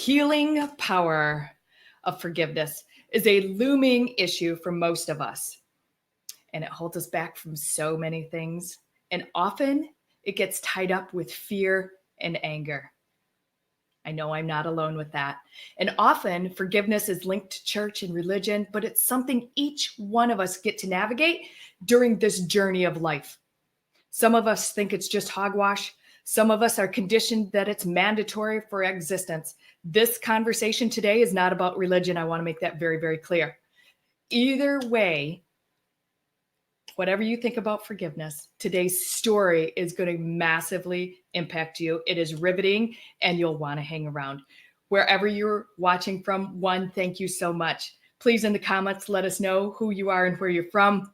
healing power of forgiveness is a looming issue for most of us, and it holds us back from so many things. And often it gets tied up with fear and anger. I know I'm not alone with that. And often forgiveness is linked to church and religion, but it's something each one of us get to navigate during this journey of life. Some of us think it's just hogwash. Some of us are conditioned that it's mandatory for existence. This conversation today is not about religion. I want to make that very, very clear. Either way, whatever you think about forgiveness, today's story is going to massively impact you. It is riveting, and you'll want to hang around. Wherever you're watching from, one, thank you so much. Please, in the comments, let us know who you are and where you're from.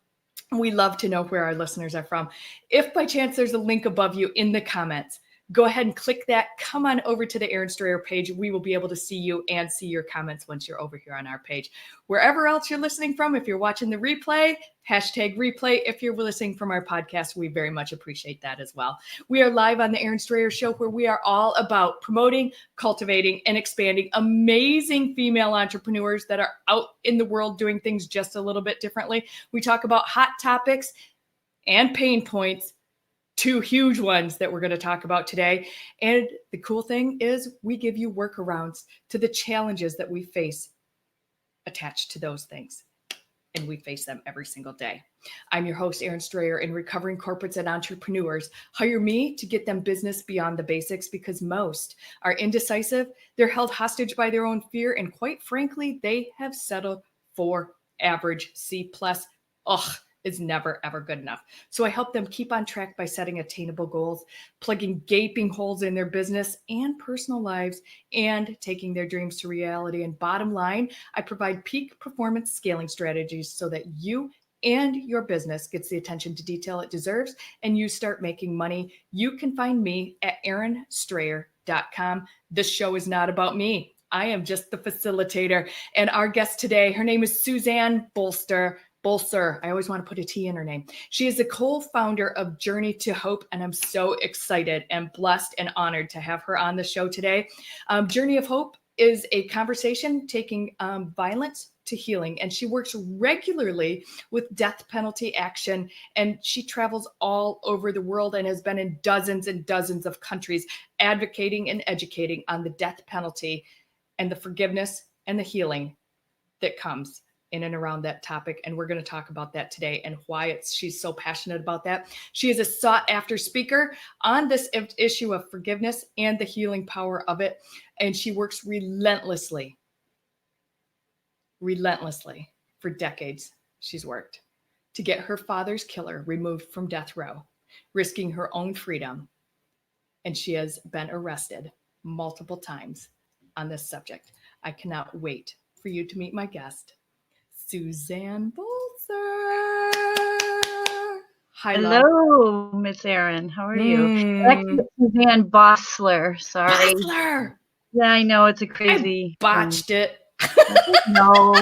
We love to know where our listeners are from. If by chance there's a link above you in the comments, go ahead and click that. Come on over to the Erin Strayer page. We will be able to see you and see your comments once you're over here on our page. Wherever else you're listening from, if you're watching the replay, #replay. If you're listening from our podcast, we very much appreciate that as well. We are live on the Erin Strayer Show, where we are all about promoting, cultivating, and expanding amazing female entrepreneurs that are out in the world doing things just a little bit differently. We talk about hot topics and pain points, two huge ones that we're going to talk about today. And the cool thing is we give you workarounds to the challenges that we face attached to those things. And we face them every single day. I'm your host, Erin Strayer, and recovering corporates and entrepreneurs hire me to get them business beyond the basics, because most are indecisive, they're held hostage by their own fear, and quite frankly, they have settled for average. C+. Ugh. Is never, ever good enough. So I help them keep on track by setting attainable goals, plugging gaping holes in their business and personal lives, and taking their dreams to reality. And bottom line, I provide peak performance scaling strategies so that you and your business gets the attention to detail it deserves, and you start making money. You can find me at erinstrayer.com. This show is not about me. I am just the facilitator. And our guest today, her name is SueZann Bosler. I always want to put a T in her name. She is the co-founder of Journey to Hope, and I'm so excited and blessed and honored to have her on the show today. Journey of Hope is a conversation taking violence to healing, and she works regularly with death penalty action, and she travels all over the world and has been in dozens and dozens of countries advocating and educating on the death penalty and the forgiveness and the healing that comes in and around that topic. And we're going to talk about that today and why she's so passionate about that. She is a sought after speaker on this issue of forgiveness and the healing power of it. And she works relentlessly for decades. She's worked to get her father's killer removed from death row, risking her own freedom. And she has been arrested multiple times on this subject. I cannot wait for you to meet my guest, SueZann Bosler. Hi, hello, Miss Erin. How are you? Actually, SueZann Bosler. Sorry. Bosler. Yeah, I know it's a crazy. I botched it. No.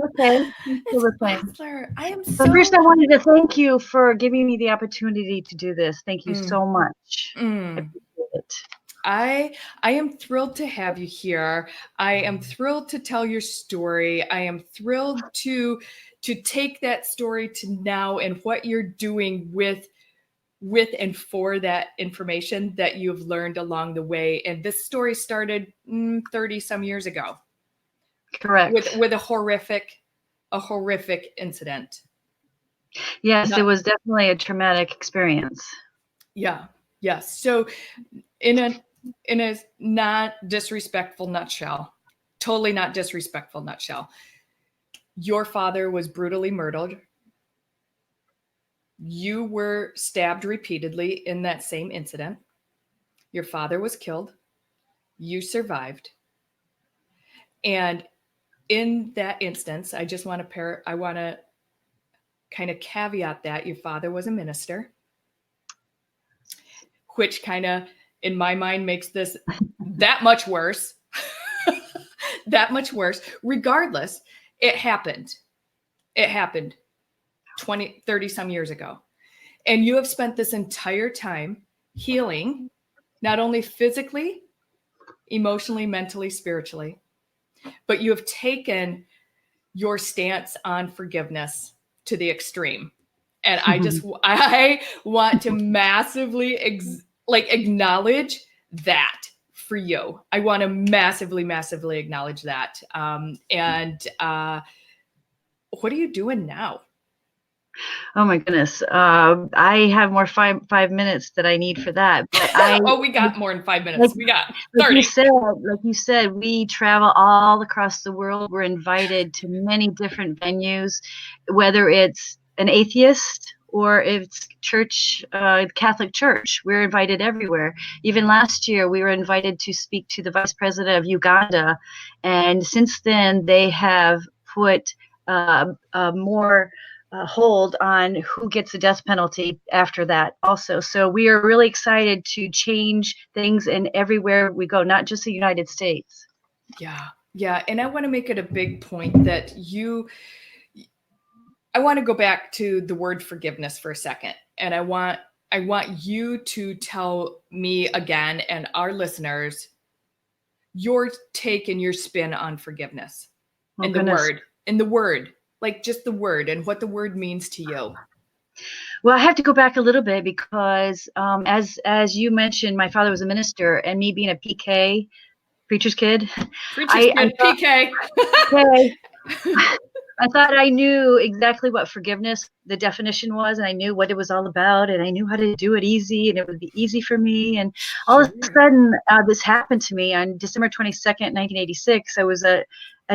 Okay. Bosler. I am so. First, I wanted to thank you for giving me the opportunity to do this. Thank you so much. I appreciate it. I am thrilled to have you here. I am thrilled to tell your story. I am thrilled to take that story to now and what you're doing with and for that information that you've learned along the way. And this story started 30 some years ago. Correct. With a horrific incident. Yes, it was definitely a traumatic experience. Yeah. Yes. So in a not disrespectful nutshell, totally not disrespectful nutshell, your father was brutally murdered. You were stabbed repeatedly in that same incident. Your father was killed. You survived. And in that instance, I want to kind of caveat that your father was a minister, which kind of, in my mind, makes this that much worse. That much worse. Regardless, it happened. It happened 20, 30 some years ago. And you have spent this entire time healing, not only physically emotionally, mentally, spiritually, but you have taken your stance on forgiveness to the extreme. And I want to massively acknowledge that for you. I want to massively, massively acknowledge that. What are you doing now? Oh my goodness. I have more 5 minutes that I need for that, but we got more than 5 minutes. like, We got like 30. you said, we travel all across the world. We're invited to many different venues, whether it's an atheist or it's church, Catholic Church. We're invited everywhere. Even last year, we were invited to speak to the Vice President of Uganda, and since then, they have put more hold on who gets the death penalty after that also. So we are really excited to change things in everywhere we go, not just the United States. Yeah. And I want to make it a big point that I want to go back to the word forgiveness for a second. And I want you to tell me again and our listeners your take and your spin on forgiveness and the word, like just the word and what the word means to you. Well, I have to go back a little bit because as you mentioned, my father was a minister, and me being a PK, preacher's kid, PK. I thought I knew exactly what forgiveness, the definition was, and I knew what it was all about, and I knew how to do it easy, and it would be easy for me. And all of a sudden, this happened to me on December 22nd, 1986. It was a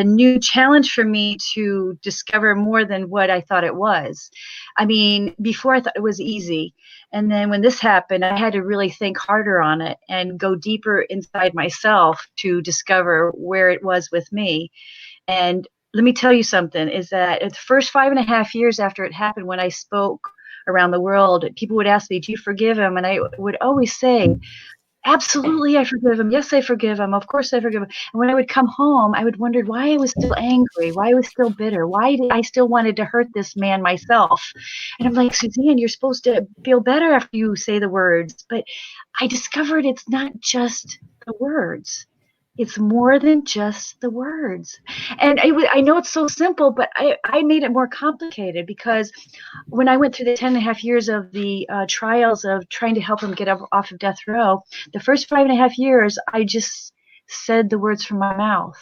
new challenge for me to discover more than what I thought it was. I mean, before I thought it was easy. And then when this happened, I had to really think harder on it and go deeper inside myself to discover where it was with me. And let me tell you something, is that the first 5.5 years after it happened, when I spoke around the world, people would ask me, do you forgive him? And I would always say, absolutely, I forgive him. Yes, I forgive him. Of course I forgive him. And when I would come home, I would wonder why I was still angry, why I was still bitter, why did I still wanted to hurt this man myself? And I'm like, SueZann, you're supposed to feel better after you say the words. But I discovered it's not just the words. It's more than just the words. And I know it's so simple, but I made it more complicated because when I went through the 10.5 years of the trials of trying to help him get off of death row, the first 5.5 years, I just said the words from my mouth.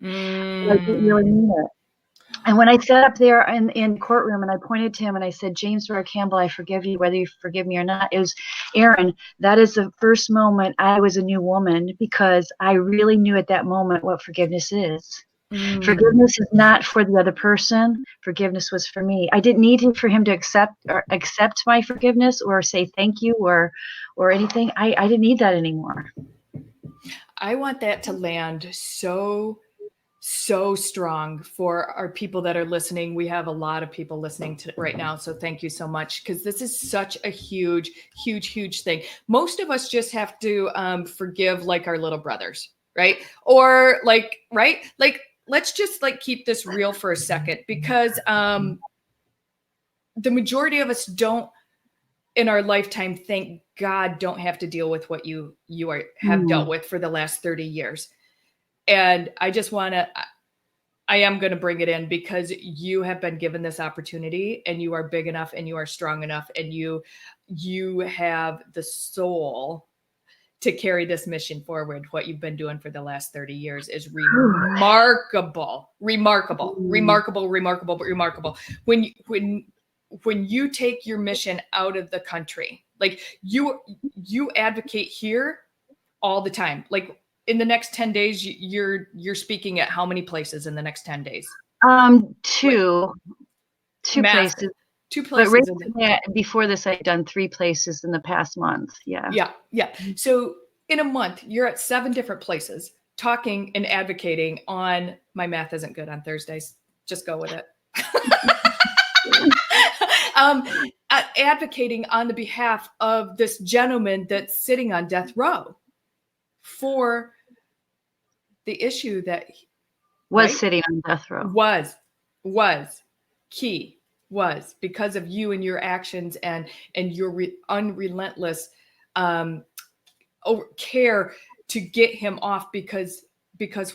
I didn't really mean it. And when I sat up there in the courtroom and I pointed to him and I said, James Roy Campbell, I forgive you, whether you forgive me or not, it was, Aaron, that is the first moment I was a new woman because I really knew at that moment what forgiveness is. Forgiveness is not for the other person. Forgiveness was for me. I didn't need him for him to accept my forgiveness or say thank you or anything. I didn't need that anymore. I want that to land so strong for our people that are listening. We have a lot of people listening to right now. So thank you so much. Because this is such a huge, huge, huge thing. Most of us just have to forgive like our little brothers, right? Or right? Let's just keep this real for a second because the majority of us don't in our lifetime, thank God, don't have to deal with what you have dealt with for the last 30 years. And I just want to, I am going to bring it in because you have been given this opportunity and you are big enough and you are strong enough and you have the soul to carry this mission forward. What you've been doing for the last 30 years is remarkable. When you take your mission out of the country, like you advocate here all the time, like in the next 10 days, you're speaking at how many places in the next 10 days? Two places. 2 places. But before this, I'd done 3 places in the past month. Yeah. So in a month, you're at 7 different places talking and advocating on, my math isn't good on Thursdays. Just go with it. Advocating on the behalf of this gentleman that's sitting on death row for the issue that was sitting on death row. Was key, was because of you and your actions and your unrelentless care to get him off because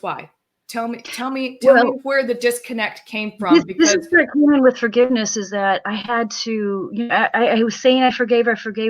why? Tell me where the disconnect came from. This is where it came in with forgiveness, is that I had to, I was saying I forgave,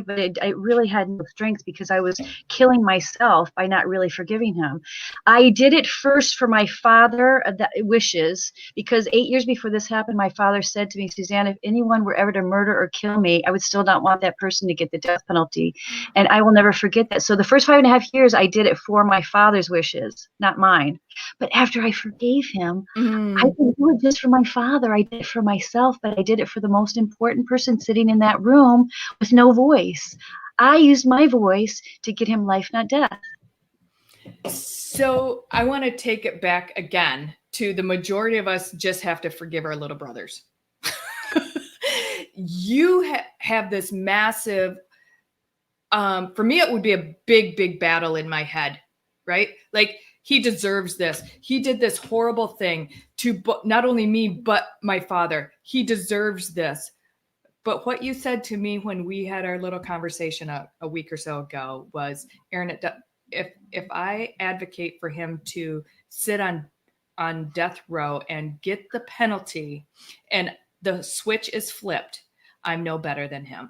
but I really had no strength because I was killing myself by not really forgiving him. I did it first for my father, wishes, because 8 years before this happened, my father said to me, SueZann, if anyone were ever to murder or kill me, I would still not want that person to get the death penalty. And I will never forget that. So the first 5.5 years, I did it for my father's wishes, not mine. But after I forgave him, I didn't do it just for my father. I did it for myself, but I did it for the most important person sitting in that room with no voice. I used my voice to get him life, not death. So I want to take it back again to the majority of us just have to forgive our little brothers. You have this massive, for me, it would be a big, big battle in my head, right? Like, he deserves this. He did this horrible thing to not only me, but my father. He deserves this. But what you said to me when we had our little conversation a week or so ago was, Erin, if I advocate for him to sit on death row and get the penalty and the switch is flipped, I'm no better than him.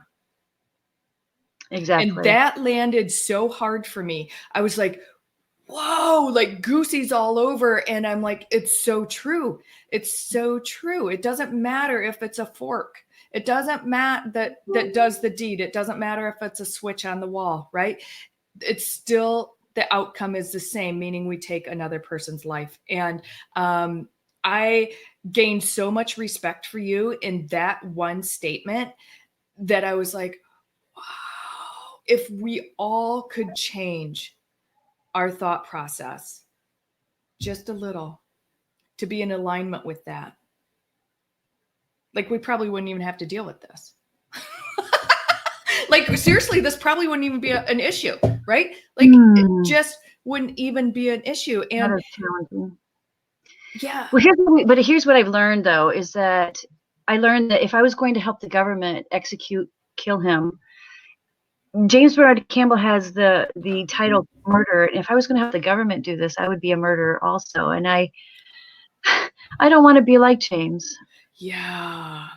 Exactly. And that landed so hard for me. I was like, whoa, like goosies all over. And I'm like, it's so true. It's so true. It doesn't matter if it's a fork. It doesn't matter that does the deed. It doesn't matter if it's a switch on the wall, right? It's still, the outcome is the same, meaning we take another person's life. And I gained so much respect for you in that one statement that I was like, wow, if we all could change our thought process just a little to be in alignment with that, like, we probably wouldn't even have to deal with this. Like, seriously, this probably wouldn't even be an issue, right? Like, it just wouldn't even be an issue. And that is challenging. Yeah. Well, here's what I've learned, though, is that I learned that if I was going to help the government kill him, James Bernard Campbell has the title murder. And if I was going to help the government do this, I would be a murderer also. And I don't want to be like James. Yeah.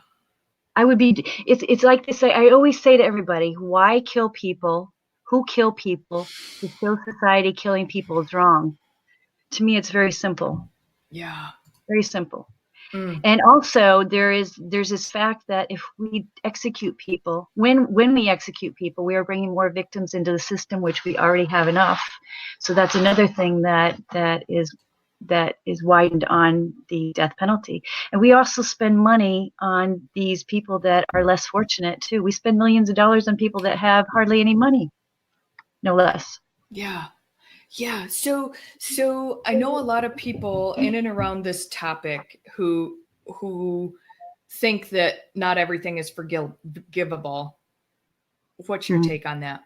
I would be, it's like they say, I always say to everybody, why kill people? Who kill people? To show society killing people is wrong. To me, it's very simple. Yeah. Very simple. And also there's this fact that if we execute people, when we execute people, we are bringing more victims into the system, which we already have enough. So that's another thing that is widened on the death penalty. And we also spend money on these people that are less fortunate too. We spend millions of dollars on people that have hardly any money, no less. Yeah. Yeah. So I know a lot of people in and around this topic who think that not everything is forgivable. What's your take on that?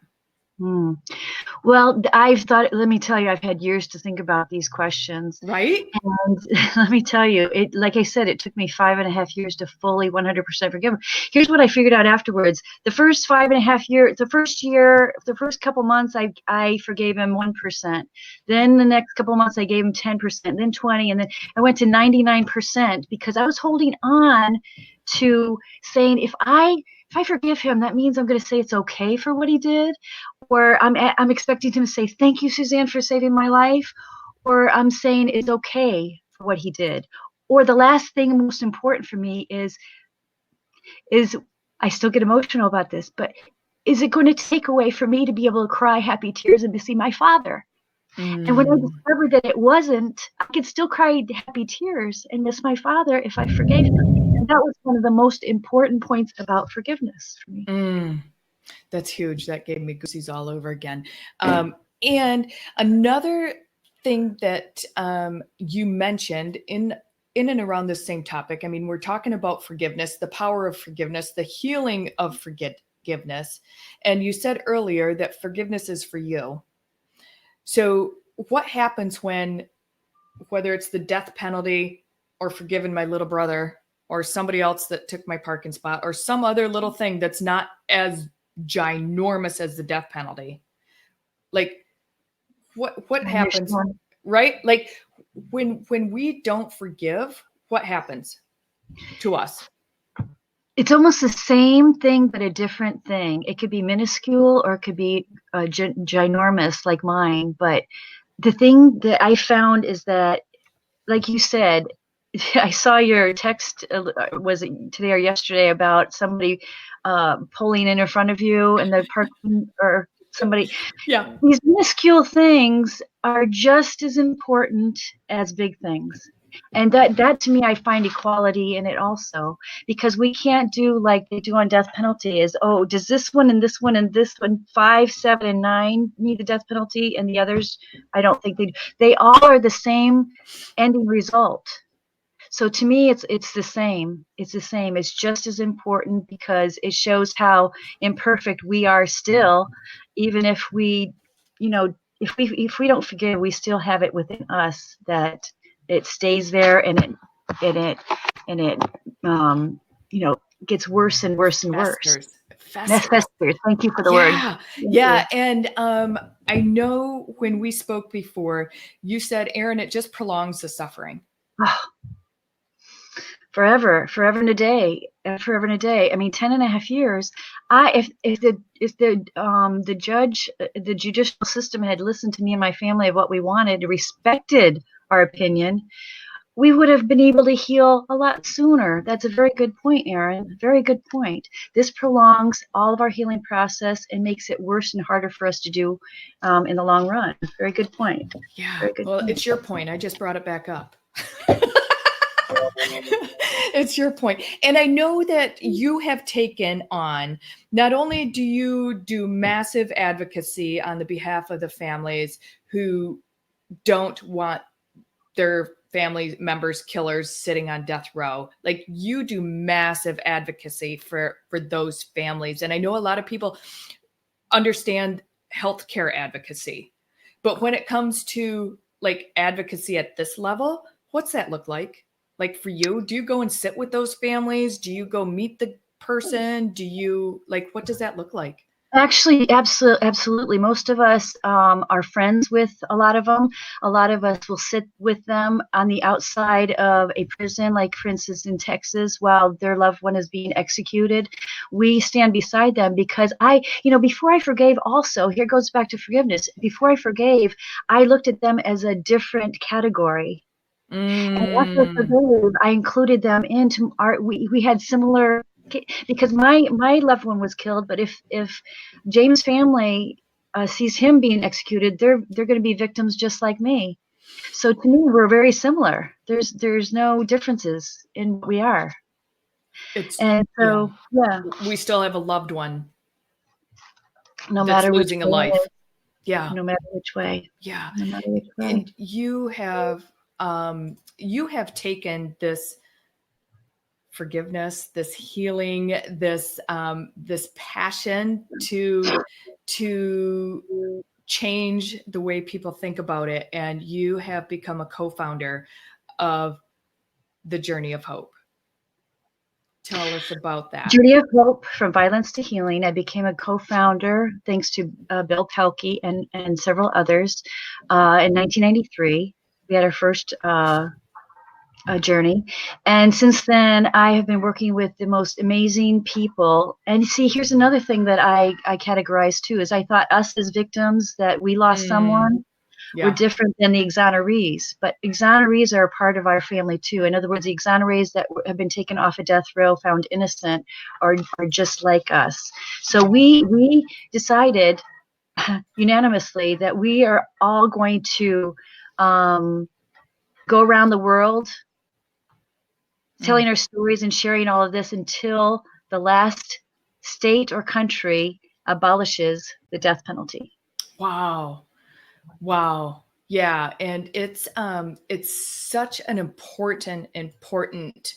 Well, let me tell you, I've had years to think about these questions. Right. And let me tell you, like I said, it took me 5.5 years to fully 100% forgive him. Here's what I figured out afterwards. The first 5.5 years, the first couple months, I forgave him 1%. Then the next couple months, I gave him 10%, then 20%, and then I went to 99% because I was holding on to saying, if I forgive him, that means I'm going to say it's okay for what he did, or I'm expecting him to say, thank you, SueZann, for saving my life, or I'm saying it's okay for what he did. Or the last thing, most important for me is I still get emotional about this, but is it going to take away for me to be able to cry happy tears and to see my father? And when I discovered that it wasn't, I could still cry happy tears and miss my father if I forgave him. And that was one of the most important points about forgiveness for me. That's huge. That gave me goosies all over again. And another thing that you mentioned in and around this same topic, I mean, we're talking about forgiveness, the power of forgiveness, the healing of forgiveness. And you said earlier that forgiveness is for you. So what happens when, whether it's the death penalty or forgiving my little brother or somebody else that took my parking spot or some other little thing that's not as ginormous as the death penalty, like, what happens, right? Like when we don't forgive, what happens to us? It's almost the same thing, but a different thing. It could be minuscule or it could be ginormous like mine. But the thing that I found is that, like you said, I saw your text, was it today or yesterday, about somebody pulling in front of you in the parking, or somebody. Yeah. These minuscule things are just as important as big things. And that to me, I find equality in it also, because we can't do like they do on death penalty is, oh, does this one and this one and this one, 5, 7, and 9 need the death penalty, and the others, I don't think they all are the same ending result. So to me, it's the same. It's the same. It's just as important, because it shows how imperfect we are still, even if we, if we don't forgive, we still have it within us, that it stays there, and it gets worse and worse and worse. Festers. Thank you for the word. Yeah. And I know when we spoke before, you said, Erin, it just prolongs the suffering. Oh, forever and a day, forever and a day. I mean, 10.5 years. If the judge, the judicial system had listened to me and my family of what we wanted, respected our opinion, we would have been able to heal a lot sooner. That's a very good point, Erin. Very good point. This prolongs all of our healing process and makes it worse and harder for us to do in the long run. Very good point. Yeah. Very good point. It's your point. I just brought it back up. It's your point. And I know that you have taken on, not only do you do massive advocacy on the behalf of the families who don't want their family members, killers sitting on death row, like you do massive advocacy for those families. And I know a lot of people understand healthcare advocacy, but when it comes to like advocacy at this level, what's that look like? Like for you, do you go and sit with those families? Do you go meet the person? Do you what does that look like? Actually, absolutely. Most of us are friends with a lot of them. A lot of us will sit with them on the outside of a prison, like for instance in Texas, while their loved one is being executed. We stand beside them, because before I forgave, also, here goes back to forgiveness. Before I forgave, I looked at them as a different category. And after I forgave, I included them into we had similar, because my loved one was killed, but if James' family sees him being executed, they're going to be victims just like me. So to me, we're very similar. There's no differences in what we are. And so, yeah, we still have a loved one, no that's matter losing which a life. no matter which way. Yeah. No matter which way. And you have taken this forgiveness, this healing, this passion to change the way people think about it, and you have become a co-founder of the Journey of Hope. Tell us about that. Journey of Hope, from Violence to Healing. I became a co-founder thanks to Bill Pelkey and several others in 1993. We had our first journey, and since then I have been working with the most amazing people. And see, here's another thing that I categorized too, is I thought us as victims, that we lost someone, we're different than the exonerees, but exonerees are a part of our family too. In other words, the exonerees that have been taken off a death row, found innocent, are just like us. So we decided unanimously that we are all going to go around the world telling our stories and sharing all of this until the last state or country abolishes the death penalty. Wow. Yeah. And it's such an important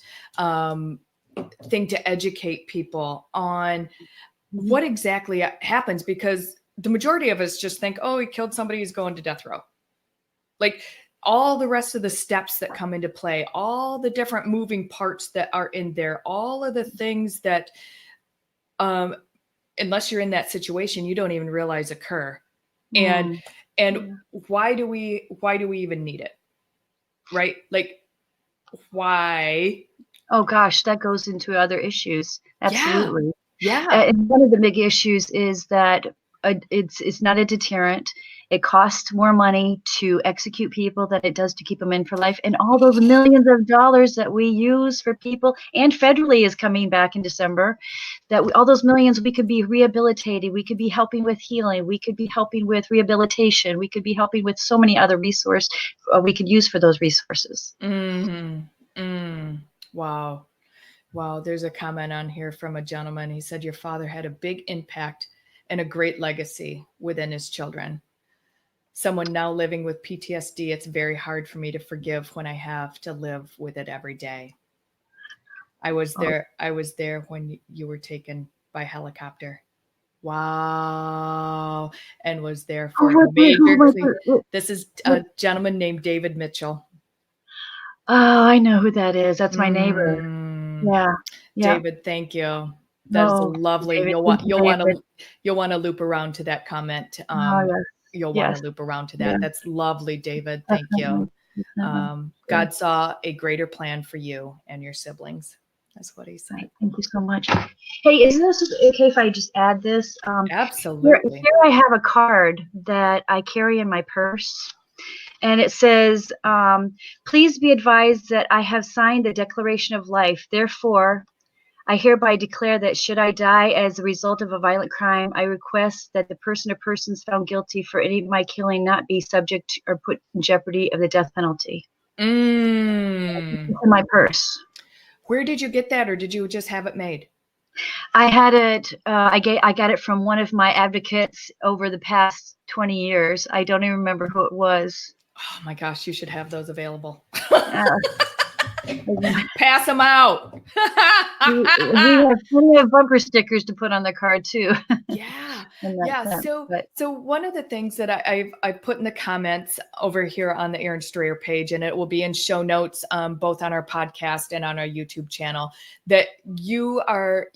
thing to educate people on what exactly happens, because the majority of us just think, oh, he killed somebody, he's going to death row. Like all the rest of the steps that come into play, all the different moving parts that are in there, all of the things that, unless you're in that situation, you don't even realize occur. And And why do we even need it? Right? Like, why? Oh gosh, that goes into other issues. Absolutely. Yeah. And one of the big issues is that it's not a deterrent. It costs more money to execute people than it does to keep them in for life. And all those millions of dollars that we use for people, and federally is coming back in December, all those millions, we could be rehabilitating, we could be helping with healing, we could be helping with rehabilitation, we could be helping with so many other resources we could use for those resources. Wow. Wow. There's a comment on here from a gentleman. He said, your father had a big impact and a great legacy within his children. Someone now living with PTSD, it's very hard for me to forgive when I have to live with it every day. I was there when you were taken by helicopter. Wow. And was there for This is a gentleman named David Mitchell. Oh, I know who that is. That's my neighbor. Yeah. David, thank you. That is lovely. David, you'll want to loop around to that comment. You'll want to loop around to that. Yeah. That's lovely, David. Thank you. God saw a greater plan for you and your siblings. That's what he said. Right. Thank you so much. Hey, is this okay if I just add this? Absolutely. Here I have a card that I carry in my purse. And it says, please be advised that I have signed the Declaration of Life. Therefore, I hereby declare that should I die as a result of a violent crime, I request that the person or persons found guilty for any of my killing not be subject to or put in jeopardy of the death penalty. In my purse. Where did you get that, or did you just have it made? I had it. I got it from one of my advocates over the past 20 years. I don't even remember who it was. Oh my gosh, you should have those available. Pass them out. we have plenty of bumper stickers to put on the card too. Yeah. So one of the things that I've put in the comments over here on the Erin Strayer page, and it will be in show notes, both on our podcast and on our YouTube channel, that you are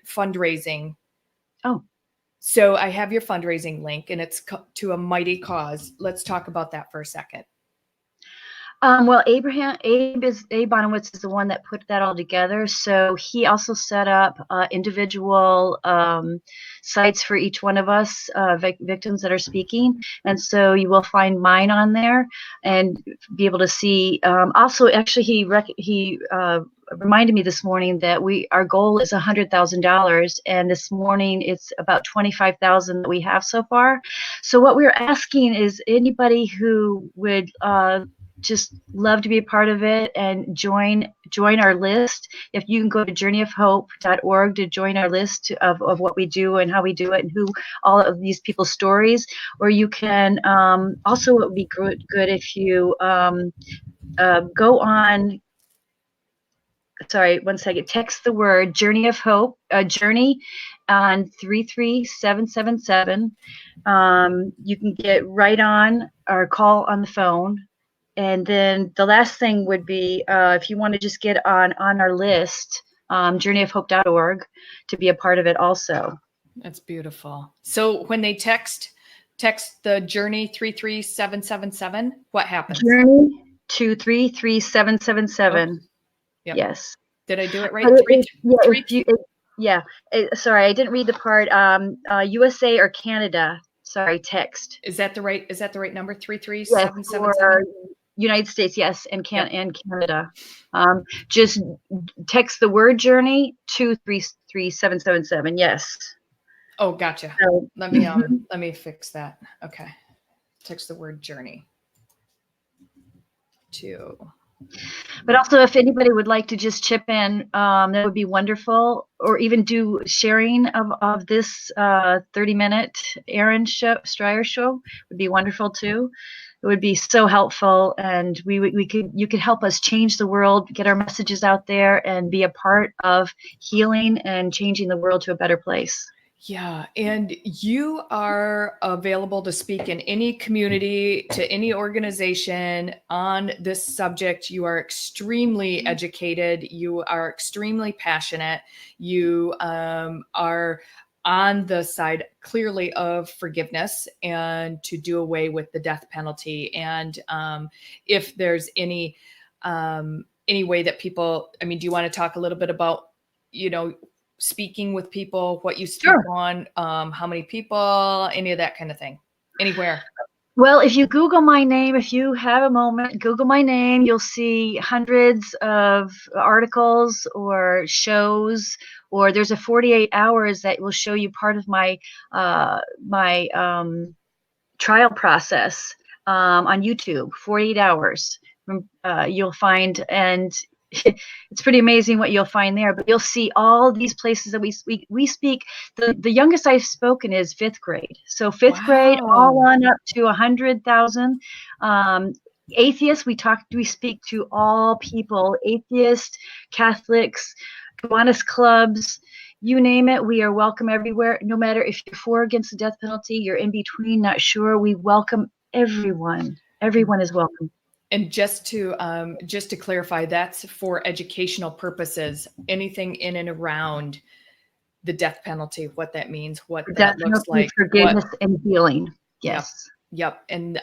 fundraising. Oh. So I have your fundraising link, and it's to a mighty cause. Let's talk about that for a second. Well, Abe Bonowitz is the one that put that all together. So he also set up individual sites for each one of us victims that are speaking. And so you will find mine on there and be able to see. Also, actually, he reminded me this morning that our goal is $100,000, and this morning it's about 25,000 that we have so far. So what we're asking is anybody who would just love to be a part of it and join our list. If you can go to journeyofhope.org to join our list of what we do and how we do it and who all of these people's stories, or you can also it would be good if you go on. Sorry, one second. Text the word Journey of Hope, Journey on 33777. You can get right on or call on the phone. And then the last thing would be if you want to just get on our list, journeyofhope.org, to be a part of it also. That's beautiful. So when they text the Journey 33777, what happens? Journey to 33777. Oh. Yep. Yes. Did I do it right? Sorry, I didn't read the part. USA or Canada. Sorry, text. Is that the right number? 33777. United States, yes, and Canada. Just text the word Journey to 33777. Yes. Oh, gotcha. So, let me fix that. Okay. Text the word Journey to. But also, if anybody would like to just chip in, that would be wonderful. Or even do sharing of this 30-minute Erin Strayer show would be wonderful too. It would be so helpful, and you could help us change the world, get our messages out there, and be a part of healing and changing the world to a better place. Yeah, and you are available to speak in any community, to any organization on this subject. You are extremely educated. You are extremely passionate. You are on the side clearly of forgiveness and to do away with the death penalty. And if there's any way that people, I mean, do you want to talk a little bit about, speaking with people, what you speak Sure. on, how many people, any of that kind of thing, anywhere? Well, if you Google my name, if you have a moment, Google my name, you'll see hundreds of articles or shows, or there's a 48 hours that will show you part of my trial process on YouTube, 48 hours. You'll find, and it's pretty amazing what you'll find there, but you'll see all these places that we speak. The youngest I've spoken is 5th grade. So 5th grade, all on up to 100,000. Atheists, we speak to all people, atheists, Catholics, Kiwanis clubs, you name it. We are welcome everywhere. No matter if you're for or against the death penalty, you're in between, not sure. We welcome everyone. Everyone is welcome. And just to clarify, that's for educational purposes. Anything in and around the death penalty, what that means, what that looks like, forgiveness and healing. Yes. Yep. And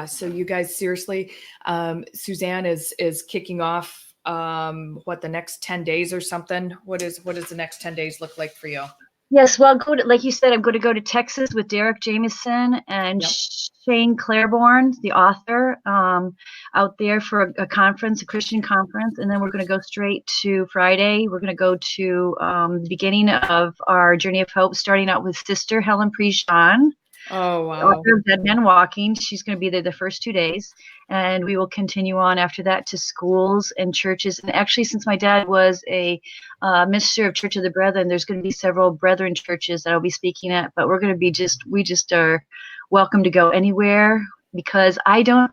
so you guys, seriously, SueZann is kicking off the next 10 days or something. What does the next 10 days look like for you? Yes, well, like you said, I'm going to go to Texas with Derek Jameson and Shane Claiborne, the author, out there for a conference, a Christian conference. And then we're going to go straight to Friday. We're going to go to the beginning of our Journey of Hope, starting out with Sister Helen Prejean. Oh, wow. Author of Dead Men Walking. She's going to be there the first 2 days. And we will continue on after that to schools and churches. And actually, since my dad was a minister of Church of the Brethren, there's going to be several Brethren churches that I'll be speaking at. But we're going to be we just are welcome to go anywhere, because I don't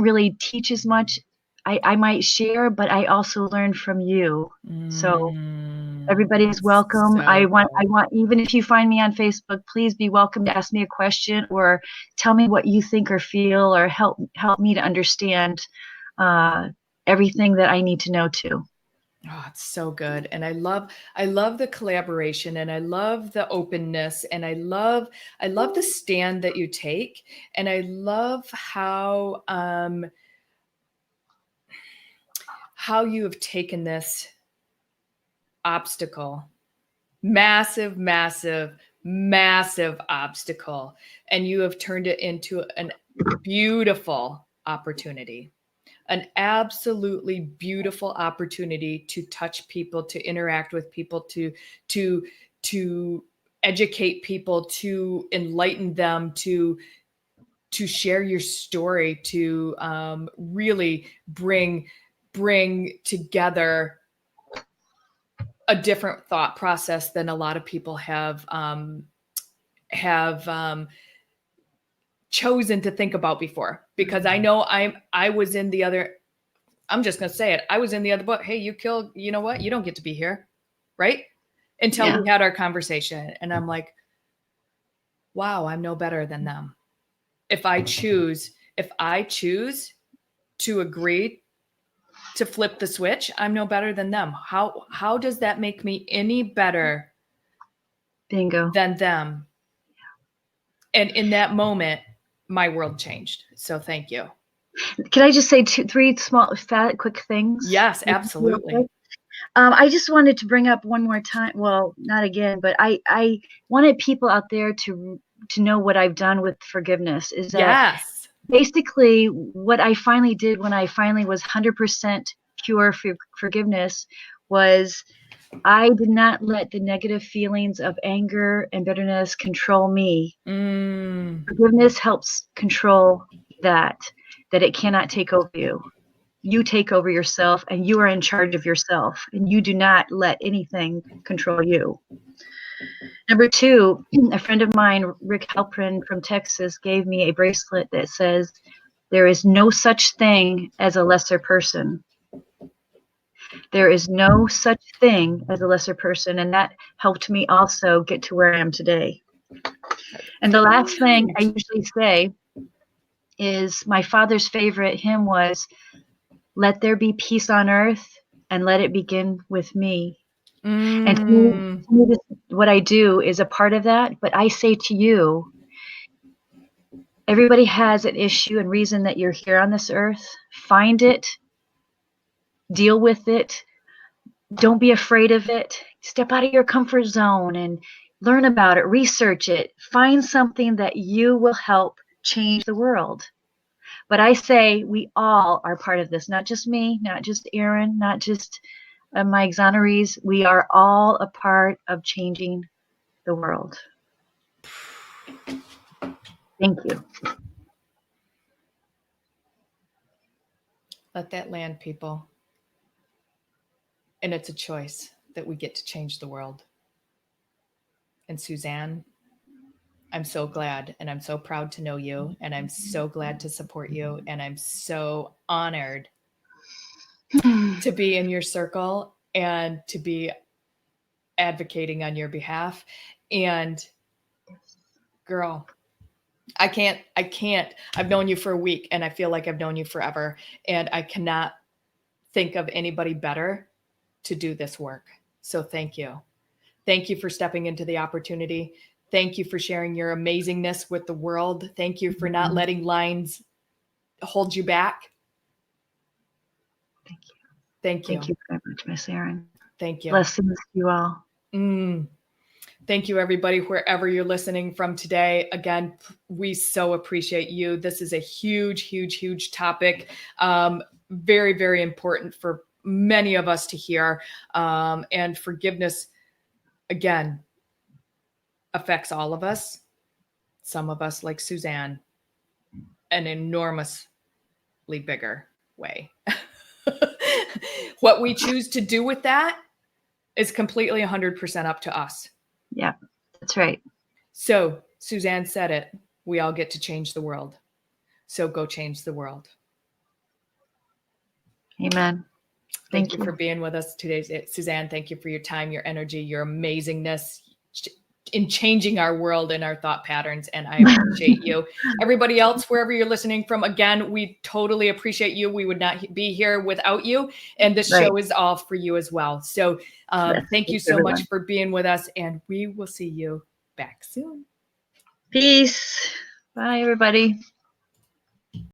really teach as much. I might share, but I also learn from you. So everybody is welcome. So I want, even if you find me on Facebook, please be welcome to ask me a question or tell me what you think or feel, or help me to understand everything that I need to know too. Oh, it's so good. And I love the collaboration, and I love the openness, and I love the stand that you take. And I love how you have taken this obstacle, massive obstacle, and you have turned it into a beautiful opportunity. An absolutely beautiful opportunity to touch people, to interact with people, to educate people, to enlighten them, to share your story, to really bring together a different thought process than a lot of people have chosen to think about before. Because I know I was in the other, I'm just going to say it, I was in the other boat. Hey, you killed, you know what? You don't get to be here. Right? Until we had our conversation. And I'm like, wow, I'm no better than them. If I choose to agree to flip the switch, I'm no better than them. How does that make me any better than them? And in that moment, my world changed. So thank you. Can I just say three small, quick things? Yes, absolutely. I just wanted to bring up one more time. Well, not again, but I wanted people out there to know what I've done with forgiveness. Is that basically what I finally did when I finally was 100% pure for forgiveness was I did not let the negative feelings of anger and bitterness control me. Forgiveness helps control that it cannot take over you. You take over yourself, and you are in charge of yourself, and you do not let anything control you. Number two, a friend of mine, Rick Halprin from Texas, gave me a bracelet that says, there is no such thing as a lesser person. There is no such thing as a lesser person. And that helped me also get to where I am today. And the last thing I usually say is my father's favorite hymn was, let there be peace on earth and let it begin with me. And Mm. to me, what I do is a part of that. But I say to you, everybody has an issue and reason that you're here on this earth. Find it, deal with it. Don't be afraid of it. Step out of your comfort zone and learn about it, research it. Find something that you will help change the world. But I say we all are part of this, not just me, not just Aaron, not just my exonerees. We are all a part of changing the world. Thank you. Let that land, people. And it's a choice that we get to change the world. And SueZann, I'm so glad and I'm so proud to know you. And I'm so glad to support you. And I'm so honored to be in your circle and to be advocating on your behalf. And girl, I can't. I've known you for a week and I feel like I've known you forever. And I cannot think of anybody better to do this work. So thank you. Thank you for stepping into the opportunity. Thank you for sharing your amazingness with the world. Thank you for not letting lines hold you back. Thank you. Thank you. Thank you very much, Miss Erin. Thank you. Blessings to you all. Thank you, everybody, wherever you're listening from today. Again, we so appreciate you. This is a huge, huge, huge topic. Very, very important for many of us to hear. And forgiveness, again, affects all of us. Some of us, like SueZann, an enormously bigger way. What we choose to do with that is completely 100% up to us. Yeah, that's right. So SueZann said it. We all get to change the world. So go change the world. Amen. Thank you for being with us today. SueZann, thank you for your time, your energy, your amazingness in changing our world and our thought patterns. And I appreciate you. Everybody else, wherever you're listening from, again, we totally appreciate you. We would not be here without you. And this show is all for you as well. So thank you so much for being with us. And we will see you back soon. Peace. Bye, everybody.